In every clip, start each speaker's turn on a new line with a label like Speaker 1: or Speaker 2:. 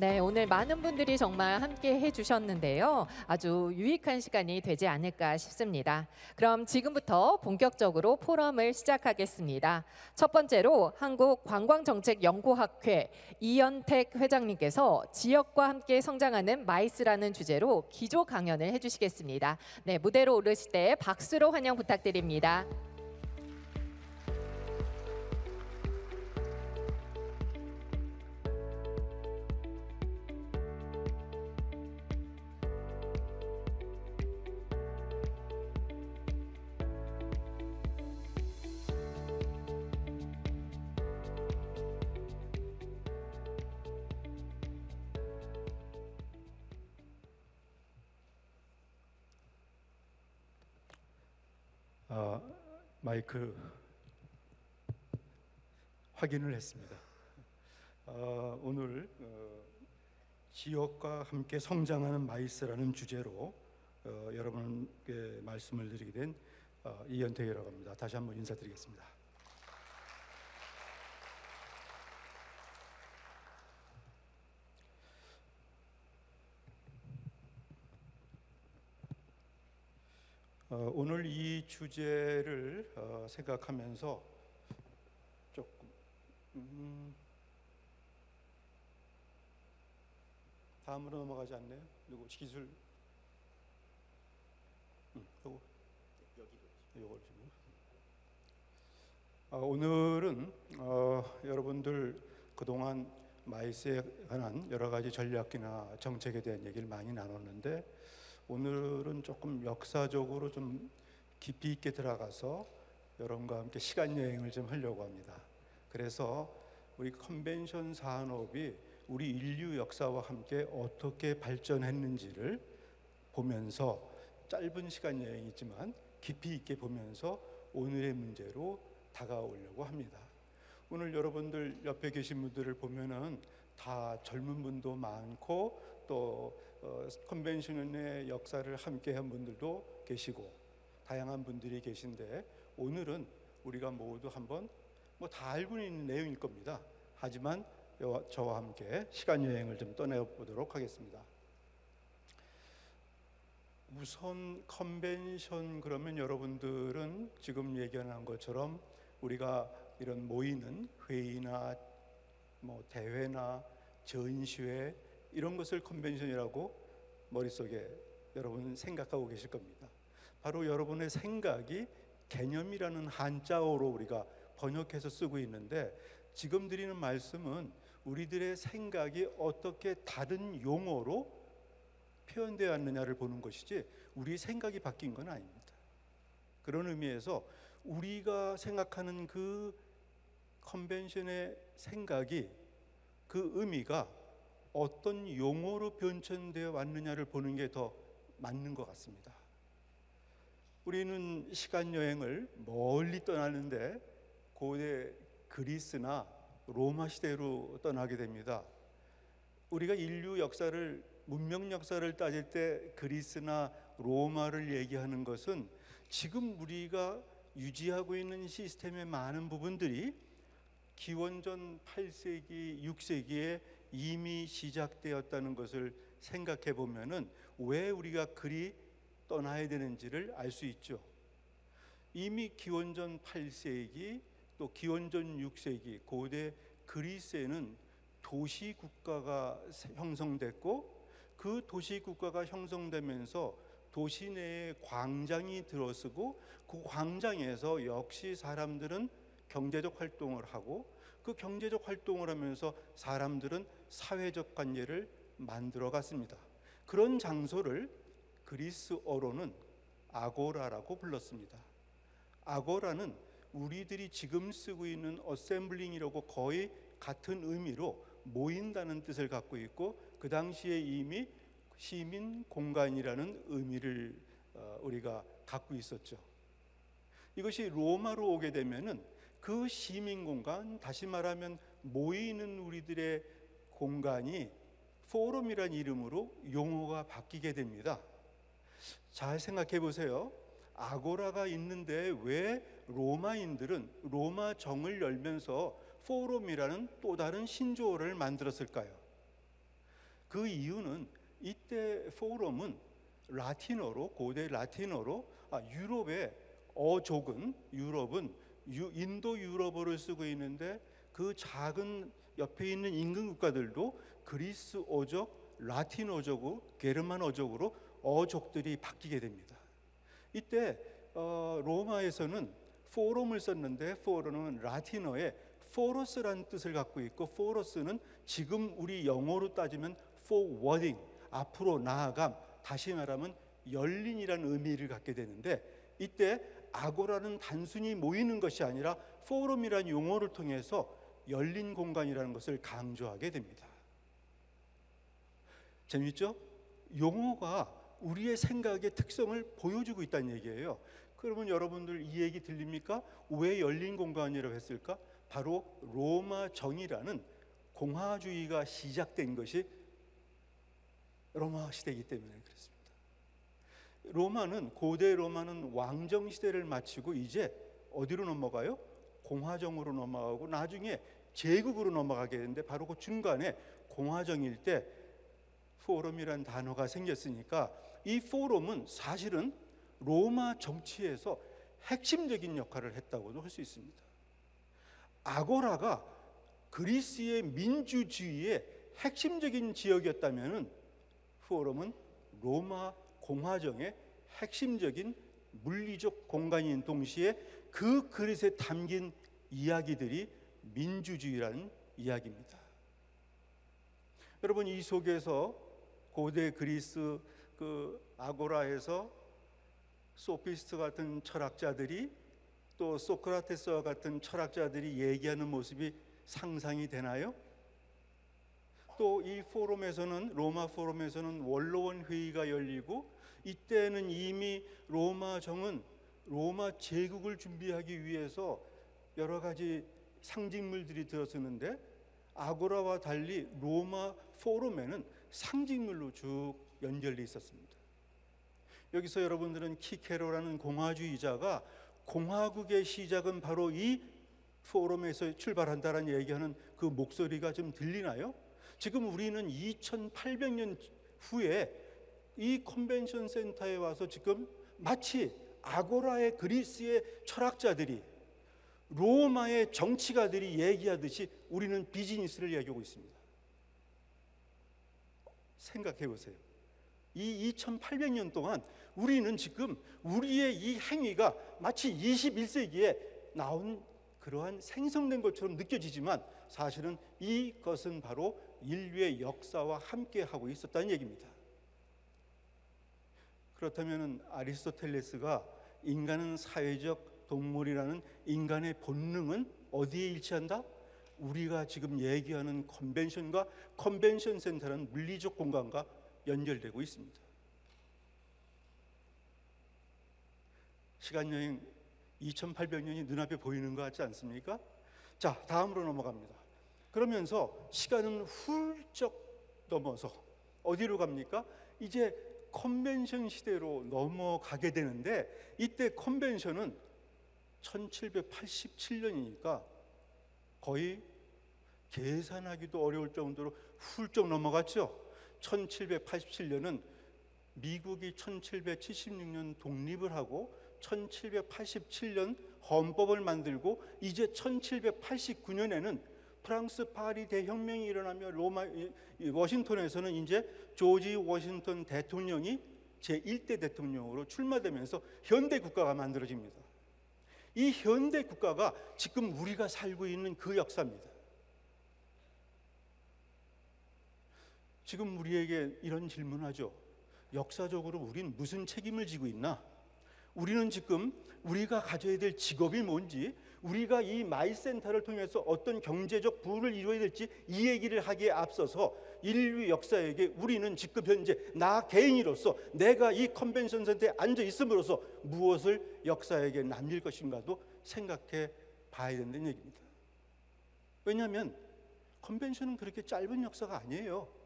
Speaker 1: 네, 오늘 많은 분들이 정말 함께 해주셨는데요. 아주 유익한 시간이 되지 않을까 싶습니다. 그럼 지금부터 본격적으로 포럼을 시작하겠습니다. 첫 번째로 한국관광정책연구학회 이연택 회장님께서 지역과 함께 성장하는 마이스라는 주제로 기조 강연을 해주시겠습니다. 네, 무대로 오르실 때 박수로 환영 부탁드립니다.
Speaker 2: 마이크 확인을 했습니다. 오늘 지역과 함께 성장하는 마이스라는 주제로 여러분께 말씀을 드리게 된 이연택이라고 합니다. 다시 한번 인사드리겠습니다. 오늘 이 주제를 생각하면서 조금 다음으로 넘어가지 않네요. 누구 기술 요걸 지금 오늘은 여러분들 그동안 마이스에 관한 여러 가지 전략이나 정책에 대한 얘기를 많이 나눴는데 오늘은 조금 역사적으로 좀 깊이 있게 들어가서 여러분과 함께 시간 여행을 좀 하려고 합니다. 그래서 우리 컨벤션 산업이 우리 인류 역사와 함께 어떻게 발전했는지를 보면서 짧은 시간 여행이지만 깊이 있게 보면서 오늘의 문제로 다가오려고 합니다. 오늘 여러분들 옆에 계신 분들을 보면은 다 젊은 분도 많고 또 컨벤션의 역사를 함께 한 분들도 계시고 다양한 분들이 계신데 오늘은 우리가 모두 한번 다 알고 있는 내용일 겁니다. 하지만 저와 함께 시간 여행을 좀 떠나보도록 하겠습니다. 우선 컨벤션 그러면 여러분들은 지금 얘기하는 것처럼 우리가 이런 모이는 회의나 대회나 전시회 이런 것을 컨벤션이라고 머릿속에 여러분 생각하고 계실 겁니다. 바로 여러분의 생각이 개념이라는 한자어로 우리가 번역해서 쓰고 있는데 지금 드리는 말씀은 우리들의 생각이 어떻게 다른 용어로 표현되어 왔느냐를 보는 것이지 우리 생각이 바뀐 건 아닙니다. 그런 의미에서 우리가 생각하는 그 컨벤션의 생각이 그 의미가 어떤 용어로 변천되어 왔느냐를 보는 게 더 맞는 것 같습니다. 우리는 시간 여행을 멀리 떠나는데 고대 그리스나 로마 시대로 떠나게 됩니다. 우리가 인류 역사를 문명 역사를 따질 때 그리스나 로마를 얘기하는 것은 지금 우리가 유지하고 있는 시스템의 많은 부분들이 기원전 8세기, 6세기에 이미 시작되었다는 것을 생각해 보면은 왜 우리가 그리 떠나야 되는지를 알 수 있죠. 이미 기원전 8세기 또 기원전 6세기 고대 그리스에는 도시 국가가 형성됐고 그 도시 국가가 형성되면서 도시 내에 광장이 들어서고 그 광장에서 역시 사람들은 경제적 활동을 하고 그 경제적 활동을 하면서 사람들은 사회적 관계를 만들어 갔습니다. 그런 장소를 그리스어로는 아고라라고 불렀습니다. 아고라는 우리들이 지금 쓰고 있는 어셈블링이라고 거의 같은 의미로 모인다는 뜻을 갖고 있고 그 당시에 이미 시민 공간이라는 의미를 우리가 갖고 있었죠. 이것이 로마로 오게 되면은 그 시민 공간, 다시 말하면 모이는 우리들의 공간이 포럼이라는 이름으로 용어가 바뀌게 됩니다. 잘 생각해 보세요. 아고라가 있는데 왜 로마인들은 로마 정을 열면서 포럼이라는 또 다른 신조어를 만들었을까요? 그 이유는 이때 포럼은 라틴어로, 고대 라틴어로 유럽의 유럽은 인도 유럽어를 쓰고 있는데 그 작은 옆에 있는 인근 국가들도 그리스 어족, 라틴 어족으로, 게르만 어족으로 어족들이 바뀌게 됩니다. 이때 로마에서는 포럼을 썼는데 포럼은 라틴어에 포러스라는 뜻을 갖고 있고, 포러스는 지금 우리 영어로 따지면 forwarding, 앞으로 나아감, 다시 말하면 열린이라는 의미를 갖게 되는데, 이때 아고라는 단순히 모이는 것이 아니라 포럼이라는 용어를 통해서 열린 공간이라는 것을 강조하게 됩니다. 재밌죠? 용어가 우리의 생각의 특성을 보여주고 있다는 얘기예요. 그러면 여러분들 이 얘기 들립니까? 왜 열린 공간이라고 했을까? 바로 로마 정이라는 공화주의가 시작된 것이 로마 시대이기 때문에 그렇습니다. 고대 로마는 왕정 시대를 마치고 이제 어디로 넘어가요? 공화정으로 넘어가고 나중에 제국으로 넘어가게 되는데, 바로 그 중간에 공화정일 때 포럼이라는 단어가 생겼으니까, 이 포럼은 사실은 로마 정치에서 핵심적인 역할을 했다고도 할 수 있습니다. 아고라가 그리스의 민주주의의 핵심적인 지역이었다면, 포럼은 로마 공화정의 핵심적인 물리적 공간인 동시에 그 그릇에 담긴 이야기들이 민주주의라는 이야기입니다. 여러분, 이 속에서 고대 그리스 그 아고라에서 소피스트 같은 철학자들이, 또 소크라테스와 같은 철학자들이 얘기하는 모습이 상상이 되나요? 또 이 포럼에서는, 로마 포럼에서는 원로원 회의가 열리고, 이때는 이미 로마 정은 로마 제국을 준비하기 위해서 여러 가지 상징물들이 들어서는데, 아고라와 달리 로마 포럼에는 상징물로 쭉 연결돼 있었습니다. 여기서 여러분들은 키케로라는 공화주의자가 공화국의 시작은 바로 이 포럼에서 출발한다라는 얘기하는 그 목소리가 좀 들리나요? 지금 우리는 2800년 후에 이 컨벤션 센터에 와서 지금 마치 아고라의 그리스의 철학자들이, 로마의 정치가들이 얘기하듯이 우리는 비즈니스를 얘기하고 있습니다. 생각해 보세요. 이 2800년 동안 우리는 지금 우리의 이 행위가 마치 21세기에 나온 그러한 생성된 것처럼 느껴지지만, 사실은 이것은 바로 인류의 역사와 함께 하고 있었다는 얘기입니다. 그렇다면 아리스토텔레스가 인간은 사회적 동물이라는 인간의 본능은 어디에 일치한다? 우리가 지금 얘기하는 컨벤션과 컨벤션 센터라는 물리적 공간과 연결되고 있습니다. 시간여행 2800년이 눈앞에 보이는 것 같지 않습니까? 자, 다음으로 넘어갑니다. 그러면서 시간은 훌쩍 넘어서 어디로 갑니까? 이제 컨벤션 시대로 넘어가게 되는데, 이때 컨벤션은 1787년이니까 거의 계산하기도 어려울 정도로 훌쩍 넘어갔죠. 1787년은 미국이 1776년 독립을 하고 1787년 헌법을 만들고, 이제 1789년에는 프랑스 파리 대혁명이 일어나며 워싱턴에서는 이제 조지 워싱턴 대통령이 제1대 대통령으로 출마되면서 현대 국가가 만들어집니다. 이 현대 국가가 지금 우리가 살고 있는 그 역사입니다. 지금 우리에게 이런 질문하죠. 역사적으로 우린 무슨 책임을 지고 있나? 우리는 지금 우리가 가져야 될 직업이 뭔지, 우리가 이 마이센터를 통해서 어떤 경제적 부를 이루어야 될지, 이 얘기를 하기에 앞서서 인류 역사에게 우리는 지금 현재 나 개인으로서 내가 이 컨벤션 센터에 앉아 있음으로써 무엇을 역사에게 남길 것인가도 생각해 봐야 된다는 얘기입니다. 왜냐하면 컨벤션은 그렇게 짧은 역사가 아니에요.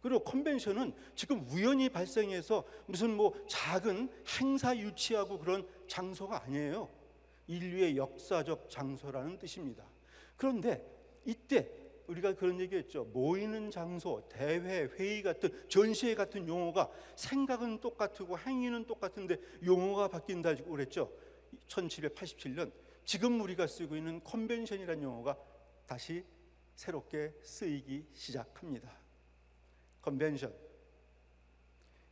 Speaker 2: 그리고 컨벤션은 지금 우연히 발생해서 무슨 작은 행사 유치하고 그런 장소가 아니에요. 인류의 역사적 장소라는 뜻입니다. 그런데 이때 우리가 그런 얘기했죠. 모이는 장소, 대회, 회의 같은 전시회 같은 용어가 생각은 똑같고 행위는 똑같은데 용어가 바뀐다고 그랬죠. 1787년 지금 우리가 쓰고 있는 컨벤션이라는 용어가 다시 새롭게 쓰이기 시작합니다. 컨벤션.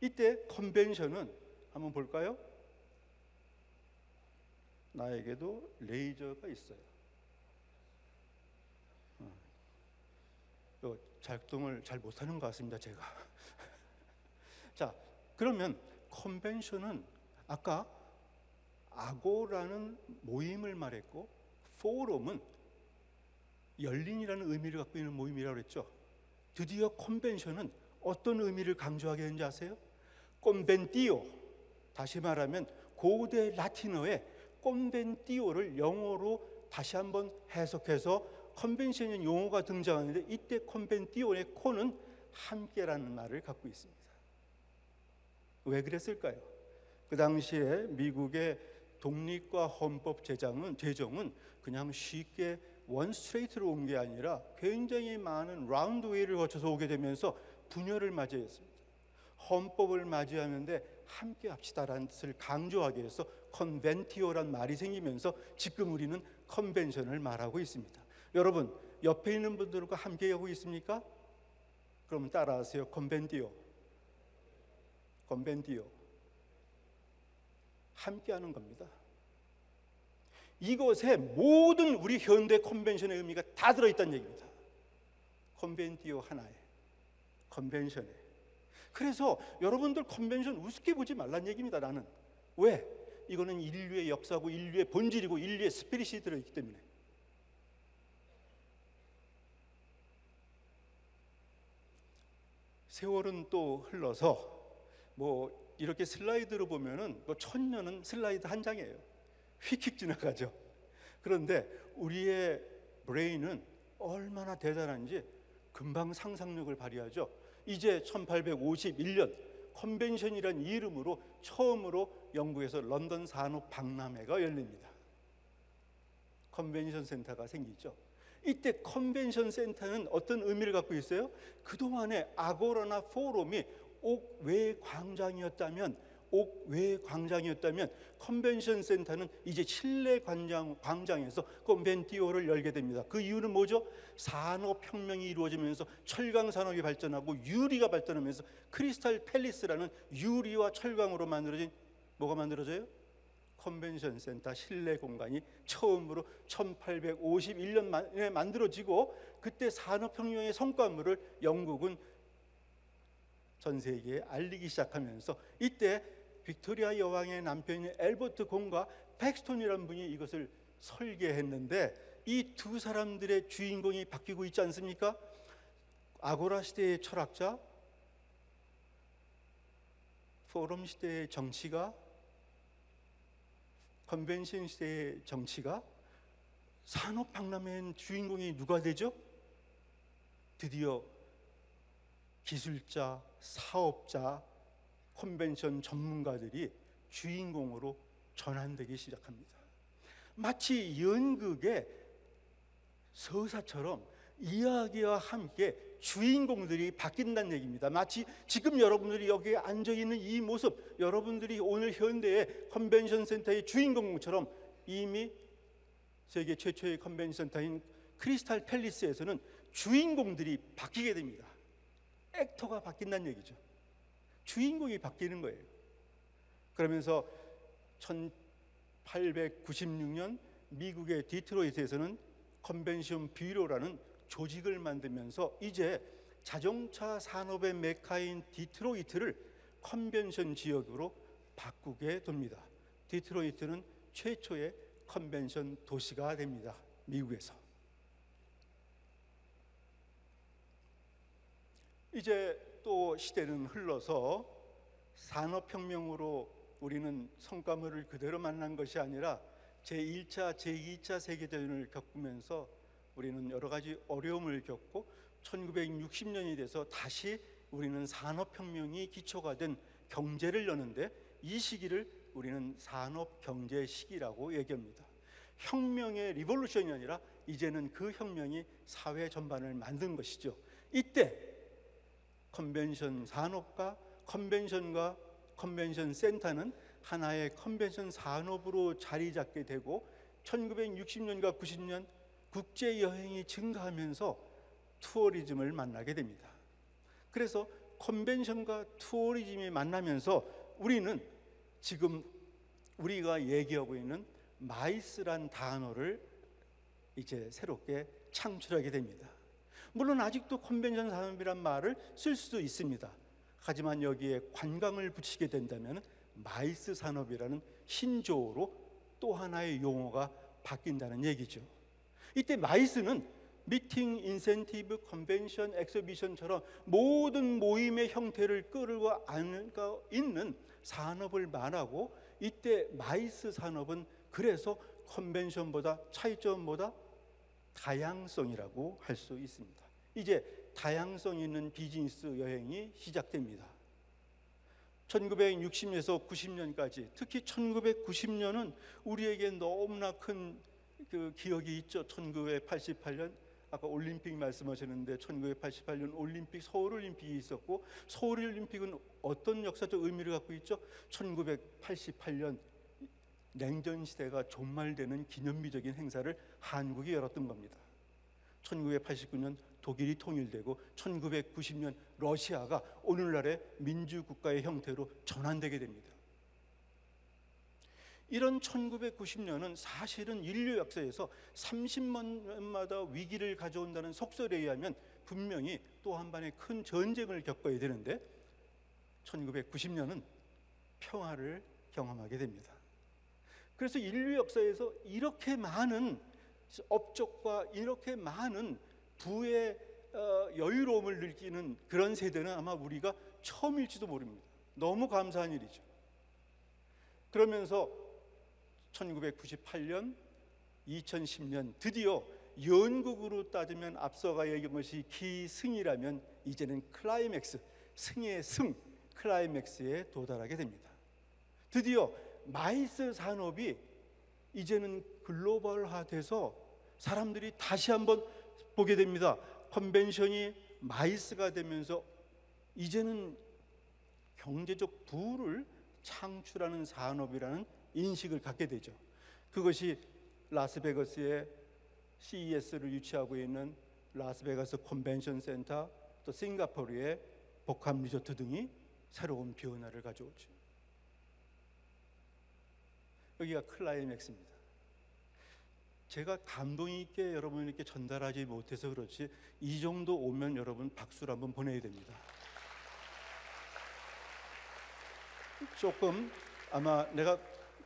Speaker 2: 이때 컨벤션은 한번 볼까요? 나에게도 레이저가 있어요. 작동을 잘 못하는 것 같습니다, 제가. 자, 그러면 컨벤션은 아까 아고라는 모임을 말했고 포럼은 열린이라는 의미를 갖고 있는 모임이라고 했죠. 드디어 컨벤션은 어떤 의미를 강조하게 되는지 아세요? 콘벤티오, 다시 말하면 고대 라틴어의 콘벤티오를 영어로 다시 한번 해석해서 컨벤션의 용어가 등장하는데 이때 컨벤티오의 콘은 함께라는 말을 갖고 있습니다. 왜 그랬을까요? 그 당시에 미국의 독립과 헌법 제정은 그냥 쉽게 원 스트레이트로 온 게 아니라 굉장히 많은 라운드 웨이를 거쳐서 오게 되면서 분열을 맞이했습니다. 헌법을 맞이하는데 함께 합시다라는 뜻을 강조하기 위해서 컨벤티오란 말이 생기면서 지금 우리는 컨벤션을 말하고 있습니다. 여러분, 옆에 있는 분들과 함께 하고 있습니까? 그럼 따라하세요. 컨벤티오. 컨벤티오. 함께 하는 겁니다. 이것에 모든 우리 현대 컨벤션의 의미가 다 들어있다는 얘기입니다. 컨벤티오 하나에, 컨벤션에. 그래서 여러분들 컨벤션 우습게 보지 말란 얘기입니다. 나는. 왜? 이거는 인류의 역사고 인류의 본질이고 인류의 스피릿이 들어있기 때문에. 세월은 또 흘러서 뭐 이렇게 슬라이드로 보면은 뭐 1000년은 슬라이드 한 장이에요. 휙휙 지나가죠. 그런데 우리의 브레인은 얼마나 대단한지 금방 상상력을 발휘하죠. 이제 1851년 컨벤션이라는 이름으로 처음으로 영국에서 런던 산업 박람회가 열립니다. 컨벤션 센터가 생기죠. 이때 컨벤션 센터는 어떤 의미를 갖고 있어요? 그동안에 아고라나 포럼이 옥외 광장이었다면 컨벤션 센터는 이제 실내 광장에서 컨벤티오를 열게 됩니다. 그 이유는 뭐죠? 산업혁명이 이루어지면서 철강 산업이 발전하고 유리가 발전하면서 크리스탈 팰리스라는 유리와 철강으로 만들어진 뭐가 만들어져요? 컨벤션 센터 실내 공간이 처음으로 1851년에 만들어지고 그때 산업혁명의 성과물을 영국은 전 세계에 알리기 시작하면서 이때 빅토리아 여왕의 남편인 엘버트 공과 팩스톤이라는 분이 이것을 설계했는데 이 두 사람들의 주인공이 바뀌고 있지 않습니까? 아고라 시대의 철학자, 포럼 시대의 정치가, 컨벤션 시대의 정치가, 산업 박람회의 주인공이 누가 되죠? 드디어 기술자, 사업자, 컨벤션 전문가들이 주인공으로 전환되기 시작합니다. 마치 연극의 서사처럼 이야기와 함께 주인공들이 바뀐다는 얘기입니다. 마치 지금 여러분들이 여기에 앉아있는 이 모습, 여러분들이 오늘 현대의 컨벤션 센터의 주인공처럼 이미 세계 최초의 컨벤션 센터인 크리스탈 팰리스에서는 주인공들이 바뀌게 됩니다. 액터가 바뀐다는 얘기죠. 주인공이 바뀌는 거예요. 그러면서 1896년 미국의 디트로이트에서는 컨벤션 뷰로라는 조직을 만들면서 이제 자동차 산업의 메카인 디트로이트를 컨벤션 지역으로 바꾸게 됩니다. 디트로이트는 최초의 컨벤션 도시가 됩니다. 미국에서. 이제 또 시대는 흘러서 산업혁명으로 우리는 성과물을 그대로 만난 것이 아니라 제1차, 제2차 세계대전을 겪으면서 우리는 여러 가지 어려움을 겪고 1960년이 돼서 다시 우리는 산업혁명이 기초가 된 경제를 여는데 이 시기를 우리는 산업경제 시기라고 얘기합니다. 혁명의 리볼루션이 아니라 이제는 그 혁명이 사회 전반을 만든 것이죠. 이때 컨벤션 산업과 컨벤션 센터는 하나의 컨벤션 산업으로 자리 잡게 되고 1960년과 90년 국제 여행이 증가하면서 투어리즘을 만나게 됩니다. 그래서 컨벤션과 투어리즘이 만나면서 우리는 지금 우리가 얘기하고 있는 마이스란 단어를 이제 새롭게 창출하게 됩니다. 물론 아직도 컨벤션 산업이란 말을 쓸 수도 있습니다. 하지만 여기에 관광을 붙이게 된다면 마이스 산업이라는 신조어로 또 하나의 용어가 바뀐다는 얘기죠. 이때 마이스는 미팅, 인센티브, 컨벤션, 엑스비션처럼 모든 모임의 형태를 끌고 안고 있는 산업을 말하고, 이때 마이스 산업은 그래서 컨벤션보다 차이점보다 다양성이라고 할 수 있습니다. 이제 다양성 있는 비즈니스 여행이 시작됩니다. 1960년에서 90년까지, 특히 1990년은 우리에게 너무나 큰 그 기억이 있죠. 1988년 아까 올림픽 말씀하셨는데 1988년 올림픽, 서울올림픽이 있었고, 서울올림픽은 어떤 역사적 의미를 갖고 있죠? 1988년 냉전 시대가 종말되는 기념비적인 행사를 한국이 열었던 겁니다. 1989년 독일이 통일되고 1990년 러시아가 오늘날의 민주국가의 형태로 전환되게 됩니다. 이런 1990년은 사실은 인류 역사에서 30만 년마다 위기를 가져온다는 속설에 의하면 분명히 또 한 번의 큰 전쟁을 겪어야 되는데 1990년은 평화를 경험하게 됩니다. 그래서 인류 역사에서 이렇게 많은 업적과 이렇게 많은 부의 여유로움을 느끼는 그런 세대는 아마 우리가 처음일지도 모릅니다. 너무 감사한 일이죠. 그러면서 1998년, 2010년 드디어 연극으로 따지면 앞서가 얘기한 것이 기승이라면 이제는 클라이맥스, 승의 승, 클라이맥스에 도달하게 됩니다. 드디어 마이스 산업이 이제는 글로벌화돼서 사람들이 다시 한번 보게 됩니다. 컨벤션이 마이스가 되면서 이제는 경제적 부를 창출하는 산업이라는 인식을 갖게 되죠. 그것이 라스베가스에 CES를 유치하고 있는 라스베가스 컨벤션 센터, 또 싱가포르의 복합 리조트 등이 새로운 변화를 가져오죠. 여기가 클라이맥스입니다. 제가 감동 있게 여러분에게 전달하지 못해서 그렇지 이 정도 오면 여러분 박수를 한번 보내야 됩니다. 조금 아마 내가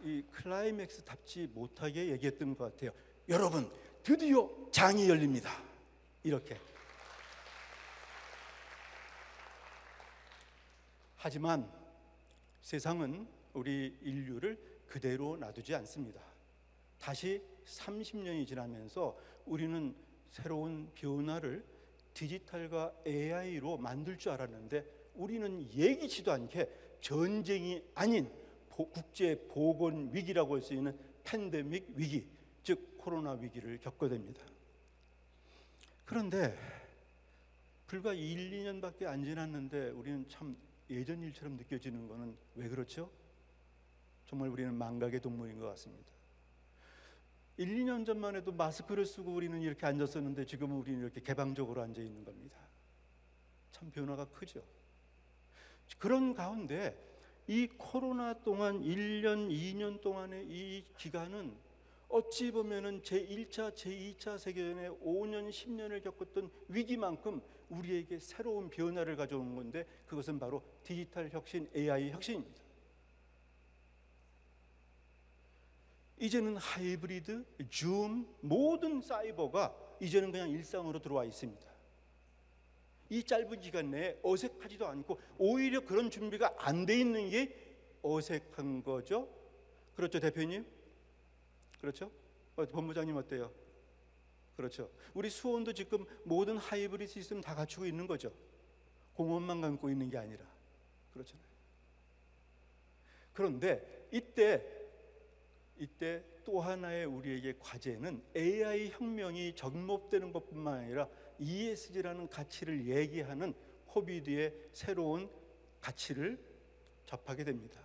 Speaker 2: 이 클라이맥스답지 못하게 얘기했던 것 같아요. 여러분 드디어 장이 열립니다. 이렇게. 하지만 세상은 우리 인류를 그대로 놔두지 않습니다. 다시 30년이 지나면서 우리는 새로운 변화를 디지털과 AI로 만들 줄 알았는데 우리는 예기치도 않게 전쟁이 아닌 국제 보건 위기라고 할 수 있는 팬데믹 위기, 즉 코로나 위기를 겪게 됩니다. 그런데 불과 1, 2년밖에 안 지났는데 우리는 참 예전 일처럼 느껴지는 것은 왜 그렇죠? 정말 우리는 망각의 동물인 것 같습니다. 1, 2년 전만 해도 마스크를 쓰고 우리는 이렇게 앉았었는데 지금은 우리는 이렇게 개방적으로 앉아 있는 겁니다. 참 변화가 크죠. 그런 가운데 이 코로나 동안 1년, 2년 동안의 이 기간은 어찌 보면은 제1차, 제2차 세계대전의 5년, 10년을 겪었던 위기만큼 우리에게 새로운 변화를 가져온 건데 그것은 바로 디지털 혁신, AI 혁신입니다. 이제는 하이브리드, 줌, 모든 사이버가 이제는 그냥 일상으로 들어와 있습니다. 이 짧은 기간 내에 어색하지도 않고 오히려 그런 준비가 안 돼 있는 게 어색한 거죠. 그렇죠, 대표님? 그렇죠? 본부장님 어때요? 그렇죠. 우리 수원도 지금 모든 하이브리드 시스템 다 갖추고 있는 거죠. 공원만 갖고 있는 게 아니라. 그렇잖아요. 그런데 이때 이때 또 하나의 우리에게 과제는 AI 혁명이 접목되는 것뿐만 아니라 ESG라는 가치를 얘기하는 코비드의 새로운 가치를 접하게 됩니다.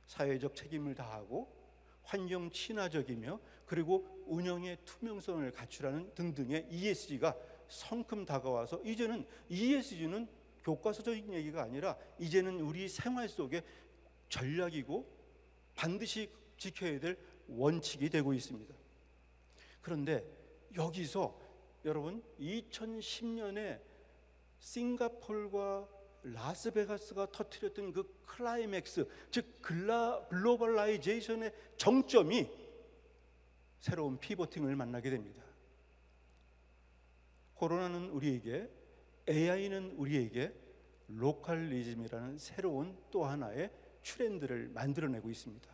Speaker 2: 사회적 책임을 다하고 환경 친화적이며 그리고 운영의 투명성을 갖추라는 등등의 ESG가 성큼 다가와서 이제는 ESG는 교과서적인 얘기가 아니라 이제는 우리 생활 속의 전략이고 반드시 지켜야 될 원칙이 되고 있습니다. 그런데 여기서 여러분 2010년에 싱가포르와 라스베가스가 터뜨렸던 그 클라이맥스, 즉 글로벌라이제이션의 정점이 새로운 피보팅을 만나게 됩니다. 코로나는 우리에게, AI는 우리에게 로컬리즘이라는 새로운 또 하나의 트렌드를 만들어내고 있습니다.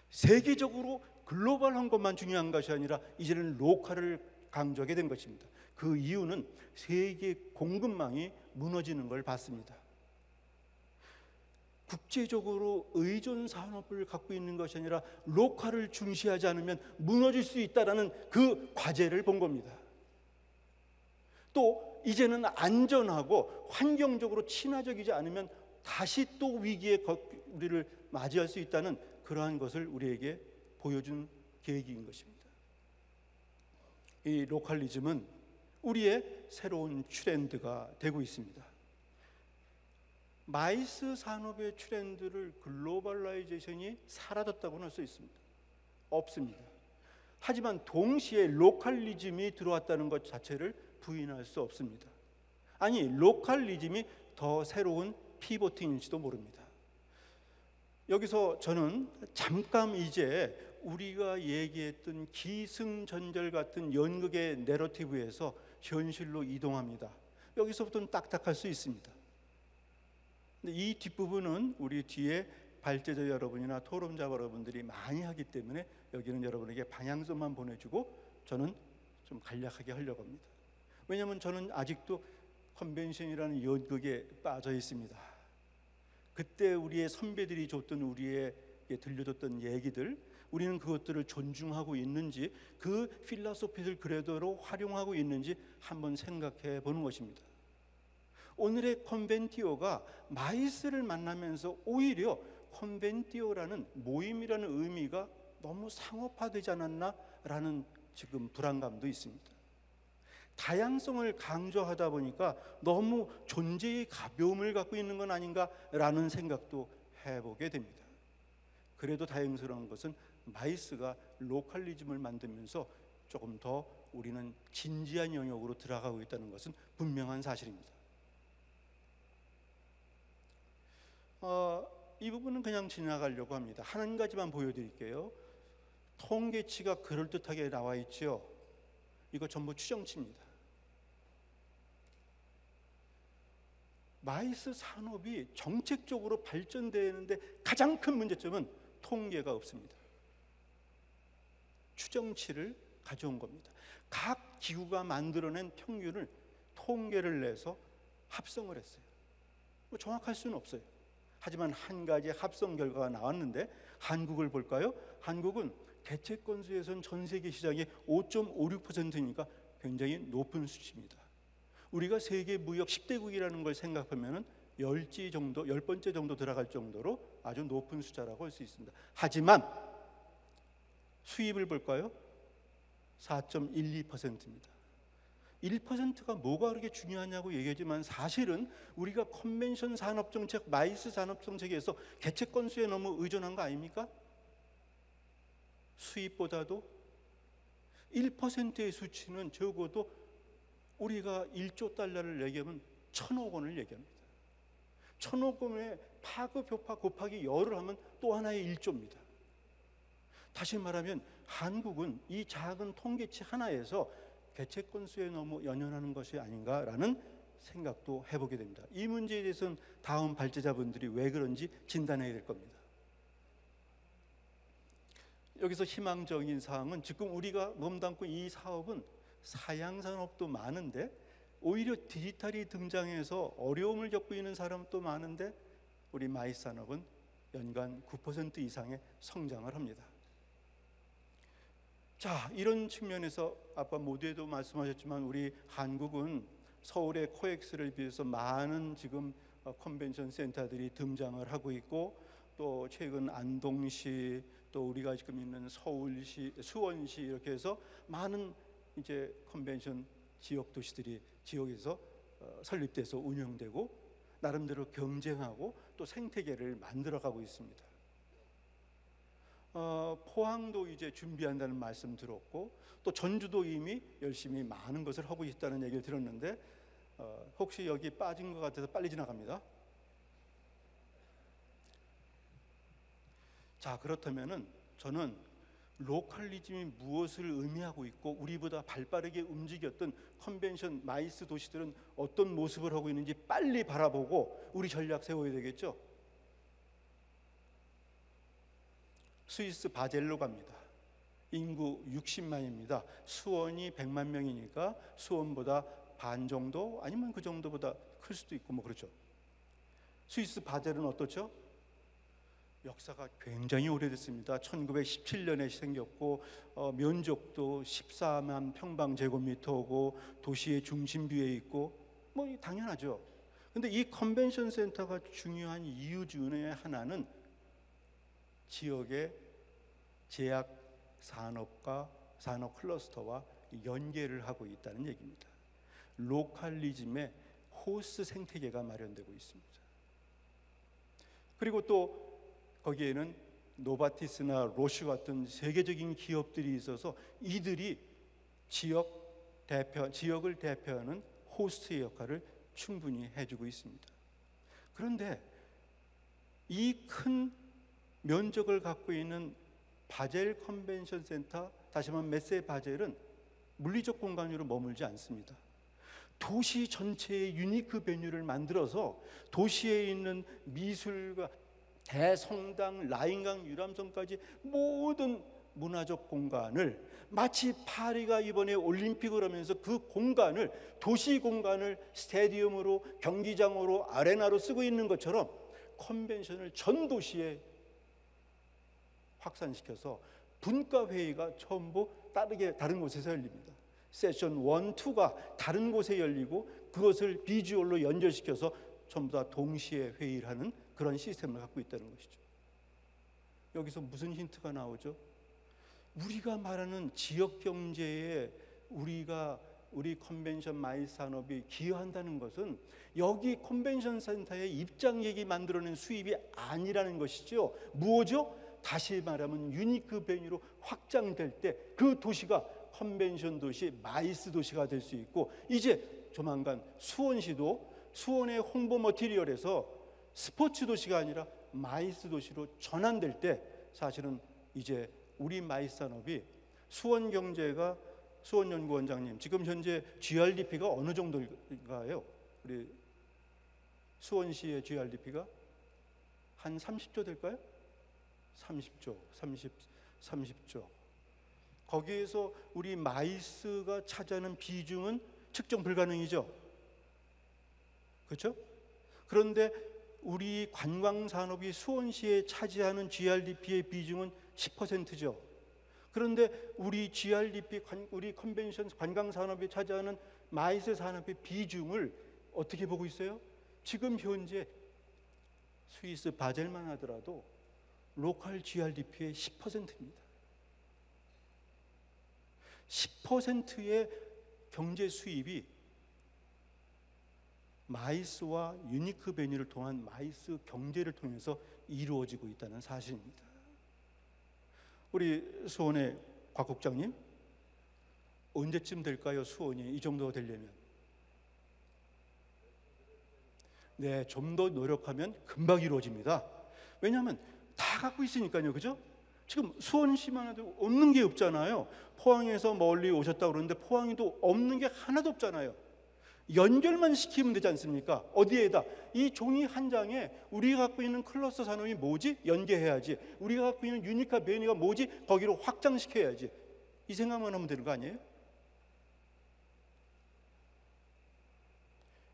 Speaker 2: 세계적으로 글로벌한 것만 중요한 것이 아니라 이제는 로컬을 강조하게 된 것입니다. 그 이유는 세계 공급망이 무너지는 걸 봤습니다. 국제적으로 의존 산업을 갖고 있는 것이 아니라 로컬을 중시하지 않으면 무너질 수 있다는 그 과제를 본 겁니다. 또 이제는 안전하고 환경적으로 친화적이지 않으면 다시 또 위기의 우리를 맞이할 수 있다는 그러한 것을 우리에게 보여준 계획인 것입니다. 이 로컬리즘은 우리의 새로운 트렌드가 되고 있습니다. 마이스 산업의 트렌드를 글로벌라이제이션이 사라졌다고는 할 수 있습니다. 없습니다. 하지만 동시에 로컬리즘이 들어왔다는 것 자체를 부인할 수 없습니다. 아니, 로컬리즘이 더 새로운 피보팅일지도 모릅니다. 여기서 저는 잠깐 이제 우리가 얘기했던 기승전결 같은 연극의 내러티브에서 현실로 이동합니다. 여기서부터는 딱딱할 수 있습니다. 근데 이 뒷부분은 우리 뒤에 발제자 여러분이나 토론자 여러분들이 많이 하기 때문에 여기는 여러분에게 방향성만 보내주고 저는 좀 간략하게 하려고 합니다. 왜냐하면 저는 아직도 컨벤션이라는 연극에 빠져 있습니다. 그때 우리의 선배들이 줬던, 우리에게 들려줬던 얘기들, 우리는 그것들을 존중하고 있는지, 그 필라소피를 그대로 활용하고 있는지 한번 생각해 보는 것입니다. 오늘의 컨벤티오가 마이스를 만나면서 오히려 컨벤티오라는 모임이라는 의미가 너무 상업화되지 않았나라는 지금 불안감도 있습니다. 다양성을 강조하다 보니까 너무 존재의 가벼움을 갖고 있는 건 아닌가라는 생각도 해보게 됩니다. 그래도 다행스러운 것은 마이스가 로컬리즘을 만들면서 조금 더 우리는 진지한 영역으로 들어가고 있다는 것은 분명한 사실입니다. 이 부분은 그냥 지나가려고 합니다. 한 가지만 보여드릴게요. 통계치가 그럴듯하게 나와 있죠. 이거 전부 추정치입니다. 마이스 산업이 정책적으로 발전되는데 가장 큰 문제점은 통계가 없습니다. 추정치를 가져온 겁니다. 각 기구가 만들어낸 평균을 통계를 내서 합성을 했어요. 뭐 정확할 수는 없어요. 하지만 한 가지 합성 결과가 나왔는데 한국을 볼까요? 한국은 개체 건수에선 전 세계 시장의 5.56%니까 굉장히 높은 수치입니다. 우리가 세계 무역 10대국이라는 걸 생각하면 10번째 정도 들어갈 정도로 아주 높은 숫자라고 할 수 있습니다. 하지만 수입을 볼까요? 4.12%입니다. 1%가 뭐가 그렇게 중요하냐고 얘기하지만 사실은 우리가 컨벤션 산업정책, 마이스 산업정책에서 개체 건수에 너무 의존한 거 아닙니까? 수입보다도 1%의 수치는 적어도 우리가 1조 달러를 얘기하면 1,000억 원을 얘기합니다. 1,000억 원의 파급 효파 곱하기 열을 하면 또 하나의 1조입니다. 다시 말하면 한국은 이 작은 통계치 하나에서 개체 건수에 너무 연연하는 것이 아닌가라는 생각도 해보게 됩니다. 이 문제에 대해서는 다음 발제자분들이 왜 그런지 진단해야 될 겁니다. 여기서 희망적인 사항은 지금 우리가 몸담고 이 사업은 사양산업도 많은데 오히려 디지털이 등장해서 어려움을 겪고 있는 사람도 많은데 우리 마이스 산업은 연간 9% 이상의 성장을 합니다. 자, 이런 측면에서 아까 모두에도 말씀하셨지만 우리 한국은 서울의 코엑스를 비해서 많은 지금 컨벤션 센터들이 등장을 하고 있고, 또 최근 안동시, 또 우리가 지금 있는 서울시, 수원시, 이렇게 해서 많은 이제 컨벤션 지역 도시들이 지역에서 설립돼서 운영되고 나름대로 경쟁하고 또 생태계를 만들어가고 있습니다. 포항도 이제 준비한다는 말씀 들었고, 또 전주도 이미 열심히 많은 것을 하고 있다는 얘기를 들었는데, 혹시 여기 빠진 것 같아서 빨리 지나갑니다. 자, 그렇다면은 저는 로컬리즘이 무엇을 의미하고 있고 우리보다 발빠르게 움직였던 컨벤션 마이스 도시들은 어떤 모습을 하고 있는지 빨리 바라보고 우리 전략 세워야 되겠죠. 스위스 바젤로 갑니다. 인구 60만입니다. 수원이 100만 명이니까 수원보다 반 정도 아니면 그 정도보다 클 수도 있고 뭐 그렇죠. 스위스 바젤은 어떻죠? 역사가 굉장히 오래됐습니다. 1917년에 생겼고 면적도 14만 평방제곱미터고 도시의 중심부에 있고 뭐 당연하죠. 근데 이 컨벤션 센터가 중요한 이유 중에 하나는 지역의 제약 산업과 산업 클러스터와 연계를 하고 있다는 얘기입니다. 로컬리즘의 호스 생태계가 마련되고 있습니다. 그리고 또 거기에는 노바티스나 로슈 같은 세계적인 기업들이 있어서 이들이 지역을 대표하는 호스트의 역할을 충분히 해주고 있습니다. 그런데 이 큰 면적을 갖고 있는 바젤 컨벤션 센터, 다시 말하면 메세 바젤은 물리적 공간으로 머물지 않습니다. 도시 전체의 유니크 베뉴를 만들어서 도시에 있는 미술과 대성당, 라인강, 유람선까지 모든 문화적 공간을 마치 파리가 이번에 올림픽을 하면서 그 공간을 도시 공간을 스테디움으로, 경기장으로, 아레나로 쓰고 있는 것처럼 컨벤션을 전 도시에 확산시켜서 분과회의가 전부 다른 곳에서 열립니다. 세션 1, 2가 다른 곳에 열리고 그것을 비주얼로 연결시켜서 전부 다 동시에 회의를 하는 그런 시스템을 갖고 있다는 것이죠. 여기서 무슨 힌트가 나오죠? 우리가 말하는 지역 경제에 우리 컨벤션 마이스 산업이 기여한다는 것은 여기 컨벤션 센터의 입장객이 만들어낸 수입이 아니라는 것이죠. 무엇이죠? 다시 말하면 유니크 베뉴로 확장될 때 그 도시가 컨벤션 도시, 마이스 도시가 될 수 있고, 이제 조만간 수원시도 수원의 홍보 머티리얼에서 스포츠 도시가 아니라 마이스 도시로 전환될 때 사실은 이제 우리 마이스 산업이 수원경제가, 수원연구원장님, 지금 현재 GRDP가 어느 정도인가요? 우리 수원시의 GRDP가 한 30조 될까요? 30조. 거기에서 우리 마이스가 차지하는 비중은 측정 불가능이죠. 그렇죠? 그런데 우리 관광산업이 수원시에 차지하는 GRDP의 비중은 10%죠. 그런데 우리 GRDP, 우리 컨벤션 관광산업이 차지하는 마이스 산업의 비중을 어떻게 보고 있어요? 지금 현재 스위스 바젤만 하더라도 로컬 GRDP의 10%입니다. 10%의 경제 수입이 마이스와 유니크 베뉴를 통한 마이스 경제를 통해서 이루어지고 있다는 사실입니다. 우리 수원의 곽 국장님, 언제쯤 될까요? 수원이 이 정도 되려면. 네, 좀 더 노력하면 금방 이루어집니다. 왜냐하면 다 갖고 있으니까요. 그죠? 지금 수원시만 해도 없는 게 없잖아요. 포항에서 멀리 오셨다고 그러는데 포항에도 없는 게 하나도 없잖아요. 연결만 시키면 되지 않습니까? 어디에다? 이 종이 한 장에 우리가 갖고 있는 클러스터 산업이 뭐지? 연계해야지. 우리가 갖고 있는 유니카 베뉴가 뭐지? 거기로 확장시켜야지. 이 생각만 하면 되는 거 아니에요?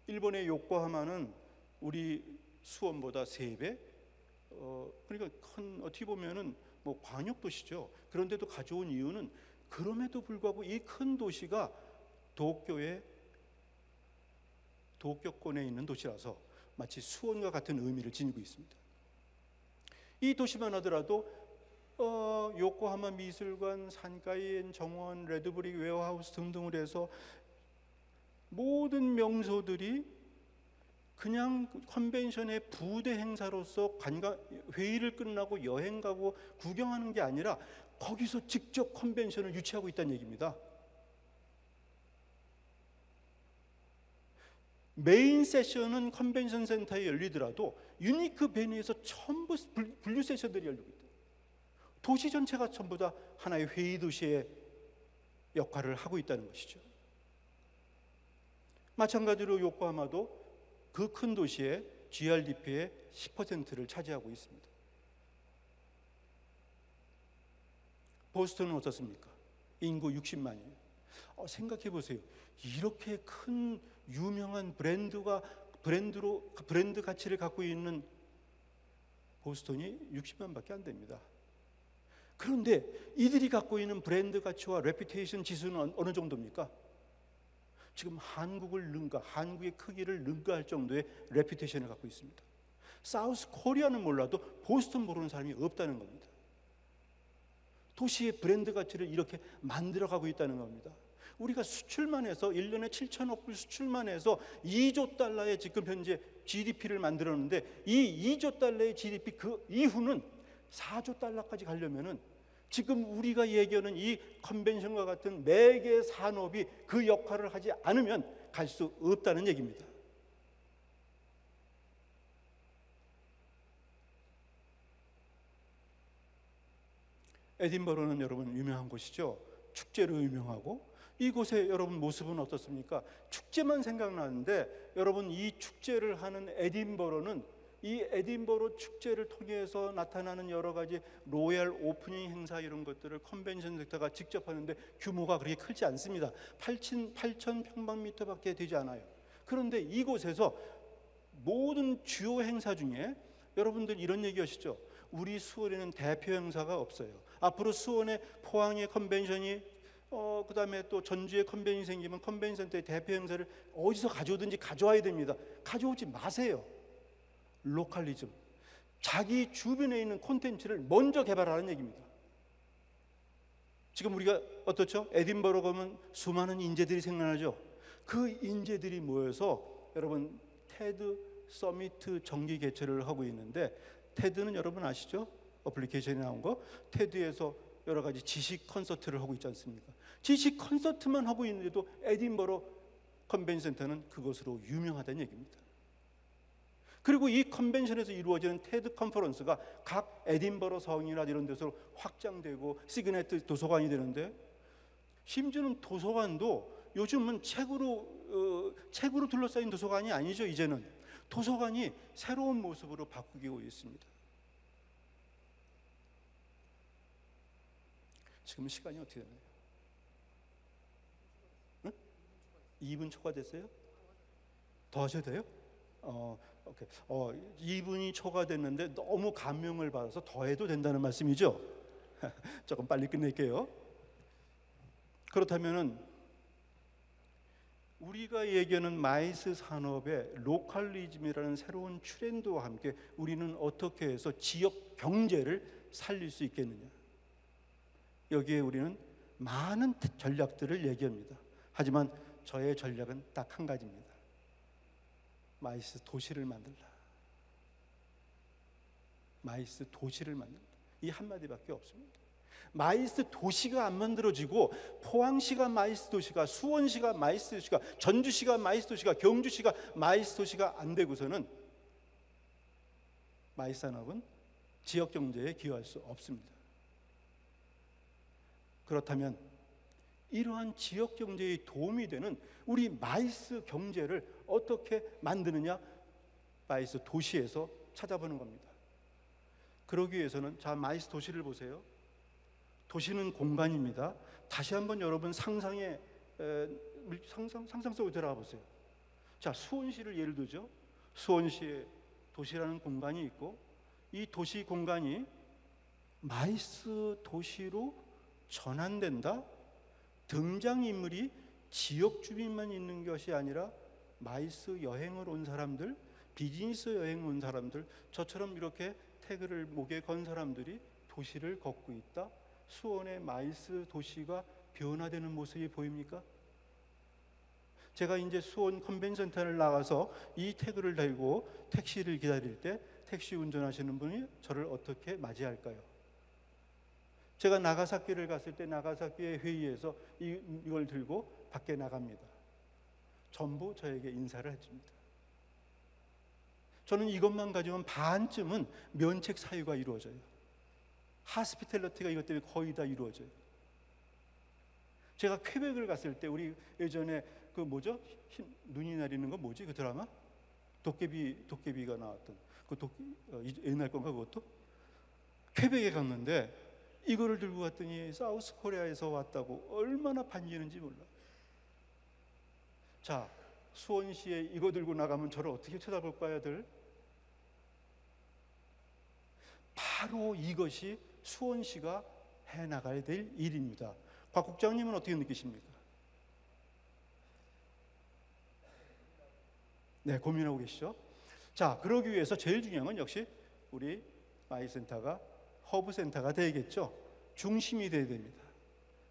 Speaker 2: 일본의 요코하마는 우리 수원보다 3배? 그러니까 어떻게 보면은 뭐 광역 도시죠. 그런데도 가져온 이유는 그럼에도 불구하고 이 큰 도시가 도쿄권에 있는 도시라서 마치 수원과 같은 의미를 지니고 있습니다. 이 도시만 하더라도 요코하마 미술관, 산카이엔 정원, 레드브릭 웨어하우스 등등을 해서 모든 명소들이 그냥 컨벤션의 부대 행사로서 회의를 끝나고 여행 가고 구경하는 게 아니라 거기서 직접 컨벤션을 유치하고 있다는 얘기입니다. 메인 세션은 컨벤션 센터에 열리더라도 유니크 베뉴에서 전부 분류 세션들이 열리고 있다. 도시 전체가 전부 다 하나의 회의 도시의 역할을 하고 있다는 것이죠. 마찬가지로 요코하마도 그 큰 도시의 GRDP의 10%를 차지하고 있습니다. 보스턴은 어떻습니까? 인구 60만이에요. 생각해 보세요. 이렇게 큰 유명한 브랜드 가치를 갖고 있는 보스턴이 60만밖에 안 됩니다. 그런데 이들이 갖고 있는 브랜드 가치와 레퓨테이션 지수는 어느 정도입니까? 지금 한국의 크기를 능가할 정도의 레퓨테이션을 갖고 있습니다. 사우스 코리아는 몰라도 보스턴 모르는 사람이 없다는 겁니다. 도시의 브랜드 가치를 이렇게 만들어가고 있다는 겁니다. 우리가 수출만 해서 1년에 7천억 불 수출만 해서 2조 달러의 지금 현재 GDP를 만들었는데 이 2조 달러의 GDP 그 이후는 4조 달러까지 가려면은 지금 우리가 얘기하는 이 컨벤션과 같은 매개 산업이 그 역할을 하지 않으면 갈 수 없다는 얘기입니다. 에딘버러는 여러분 유명한 곳이죠. 축제로 유명하고 이곳의 여러분 모습은 어떻습니까? 축제만 생각나는데 여러분 이 축제를 하는 에딘버러는 이 에딘버러 축제를 통해서 나타나는 여러 가지 로얄 오프닝 행사 이런 것들을 컨벤션 센터가 직접 하는데 규모가 그렇게 크지 않습니다. 8,000평방미터밖에 되지 않아요. 그런데 이곳에서 모든 주요 행사 중에 여러분들 이런 얘기 하시죠. 우리 수원에는 대표 행사가 없어요. 앞으로 수원에 포항의 컨벤션이 그다음에 또 전주에 컨벤션이 생기면 컨벤션 센터의 대표 행사를 어디서 가져오든지 가져와야 됩니다. 가져오지 마세요. 로컬리즘, 자기 주변에 있는 콘텐츠를 먼저 개발하는 얘기입니다. 지금 우리가 어떻죠? 에딘버러 가면 수많은 인재들이 생겨나죠. 그 인재들이 모여서 여러분 테드 서미트 정기 개최를 하고 있는데 테드는 여러분 아시죠? 어플리케이션에 나온 거. 테드에서 여러 가지 지식 콘서트를 하고 있지 않습니까? 지식 콘서트만 하고 있는데도 에딘버러 컨벤션 센터는 그것으로 유명하다는 얘기입니다. 그리고 이 컨벤션에서 이루어지는 테드 컨퍼런스가 각 에딘버러 성이나 이런 데서 확장되고 시그네트 도서관이 되는데 심지어는 도서관도 요즘은 책으로 둘러싸인 도서관이 아니죠. 이제는 도서관이 새로운 모습으로 바뀌고 있습니다. 지금 시간이 어떻게 되나요? 응? 2분 초과됐어요? 더 하셔도 돼요? 오케이. 2분이 초과됐는데 너무 감명을 받아서 더 해도 된다는 말씀이죠? 조금 빨리 끝낼게요. 그렇다면은 우리가 얘기하는 마이스 산업의 로컬리즘이라는 새로운 트렌드와 함께 우리는 어떻게 해서 지역 경제를 살릴 수 있겠느냐? 여기에 우리는 많은 전략들을 얘기합니다. 하지만 저의 전략은 딱 한 가지입니다. 마이스 도시를 만들라. 마이스 도시를 만든다. 이 한마디밖에 없습니다. 마이스 도시가 안 만들어지고 포항시가 마이스 도시가, 수원시가 마이스 도시가, 전주시가 마이스 도시가, 경주시가 마이스 도시가 안 되고서는 마이스 산업은 지역 경제에 기여할 수 없습니다. 그렇다면 이러한 지역 경제에 도움이 되는 우리 마이스 경제를 어떻게 만드느냐? 마이스 도시에서 찾아보는 겁니다. 그러기 위해서는 자, 마이스 도시를 보세요. 도시는 공간입니다. 다시 한번 여러분 상상 속으로 들어가 보세요. 자, 수원시를 예를 들죠. 수원시에 도시라는 공간이 있고 이 도시 공간이 마이스 도시로 전환된다? 등장인물이 지역 주민만 있는 것이 아니라 마이스 여행을 온 사람들, 비즈니스 여행 온 사람들, 저처럼 이렇게 태그를 목에 건 사람들이 도시를 걷고 있다. 수원의 마이스 도시가 변화되는 모습이 보입니까? 제가 이제 수원 컨벤션센터를 나가서 이 태그를 달고 택시를 기다릴 때 택시 운전하시는 분이 저를 어떻게 맞이할까요? 제가 나가사키를 갔을 때 나가사키의 회의에서 이걸 들고 밖에 나갑니다. 전부 저에게 인사를 해줍니다. 저는 이것만 가지면 반쯤은 면책 사유가 이루어져요. 하스피텔리티가 이것 때문에 거의 다 이루어져요. 제가 퀘벡을 갔을 때 우리 예전에 그 뭐죠? 눈이 내리는 거 뭐지? 그 드라마? 도깨비가 나왔던 그 옛날 건가 그것도? 퀘벡에 갔는데 이거를 들고 갔더니 사우스 코리아에서 왔다고 얼마나 반기는지 몰라. 자, 수원시에 이거 들고 나가면 저를 어떻게 쳐다볼까요, 들? 바로 이것이 수원시가 해나가야 될 일입니다. 박 국장님은 어떻게 느끼십니까? 네, 고민하고 계시죠? 자, 그러기 위해서 제일 중요한 건 역시 우리 마이센터가 허브센터가 되겠죠. 중심이 되어야 됩니다.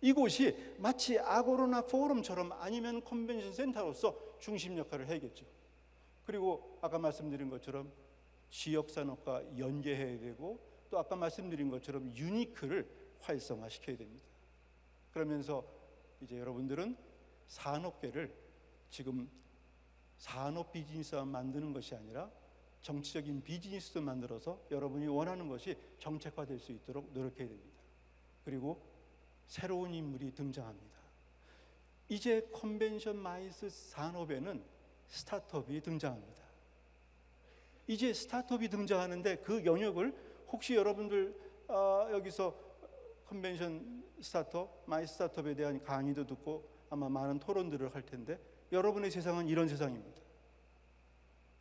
Speaker 2: 이곳이 마치 아고라나 포럼처럼 아니면 컨벤션 센터로서 중심 역할을 해야겠죠. 그리고 아까 말씀드린 것처럼 지역 산업과 연계해야 되고 또 아까 말씀드린 것처럼 유니크를 활성화시켜야 됩니다. 그러면서 이제 여러분들은 산업계를 지금 산업 비즈니스만 만드는 것이 아니라 정치적인 비즈니스도 만들어서 여러분이 원하는 것이 정책화될 수 있도록 노력해야 됩니다. 그리고 새로운 인물이 등장합니다. 이제 컨벤션 마이스 산업에는 스타트업이 등장합니다. 이제 스타트업이 등장하는데 그 영역을 혹시 여러분들 여기서 컨벤션 스타트업, 마이스 스타트업에 대한 강의도 듣고 아마 많은 토론들을 할 텐데 여러분의 세상은 이런 세상입니다.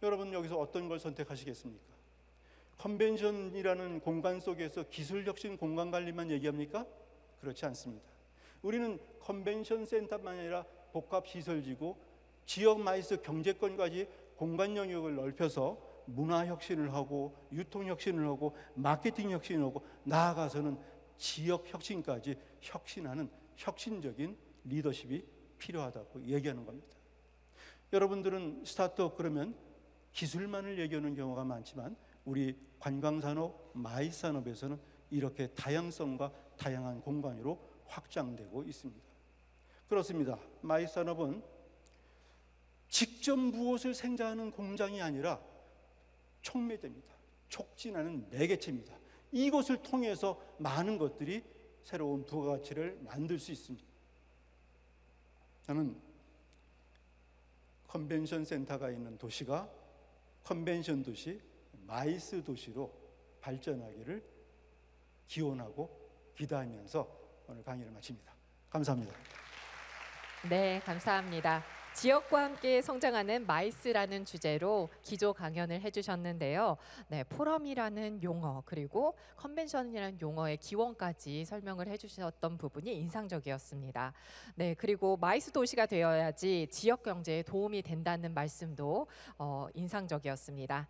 Speaker 2: 여러분 여기서 어떤 걸 선택하시겠습니까? 컨벤션이라는 공간 속에서 기술 혁신 공간 관리만 얘기합니까? 그렇지 않습니다. 우리는 컨벤션 센터만 아니라 복합 시설지구, 지역 마이스 경제권까지 공간 영역을 넓혀서 문화 혁신을 하고 유통 혁신을 하고 마케팅 혁신을 하고 나아가서는 지역 혁신까지 혁신하는 혁신적인 리더십이 필요하다고 얘기하는 겁니다. 여러분들은 스타트업 그러면 기술만을 얘기하는 경우가 많지만 우리 관광산업, 마이스 산업에서는 이렇게 다양성과 다양한 공간으로 확장되고 있습니다. 그렇습니다. 마이스 산업은 직접 무엇을 생산하는 공장이 아니라 촉매제입니다. 촉진하는 매개체입니다. 이것을 통해서 많은 것들이 새로운 부가가치를 만들 수 있습니다. 저는 컨벤션 센터가 있는 도시가 컨벤션 도시, 마이스 도시로 발전하기를 기원하고 기대하면서 오늘 강의를 마칩니다. 감사합니다.
Speaker 1: 네, 감사합니다. 지역과 함께 성장하는 마이스라는 주제로 기조 강연을 해주셨는데요. 네, 포럼이라는 용어 그리고 컨벤션이라는 용어의 기원까지 설명을 해주셨던 부분이 인상적이었습니다. 네, 그리고 마이스 도시가 되어야지 지역 경제에 도움이 된다는 말씀도 인상적이었습니다.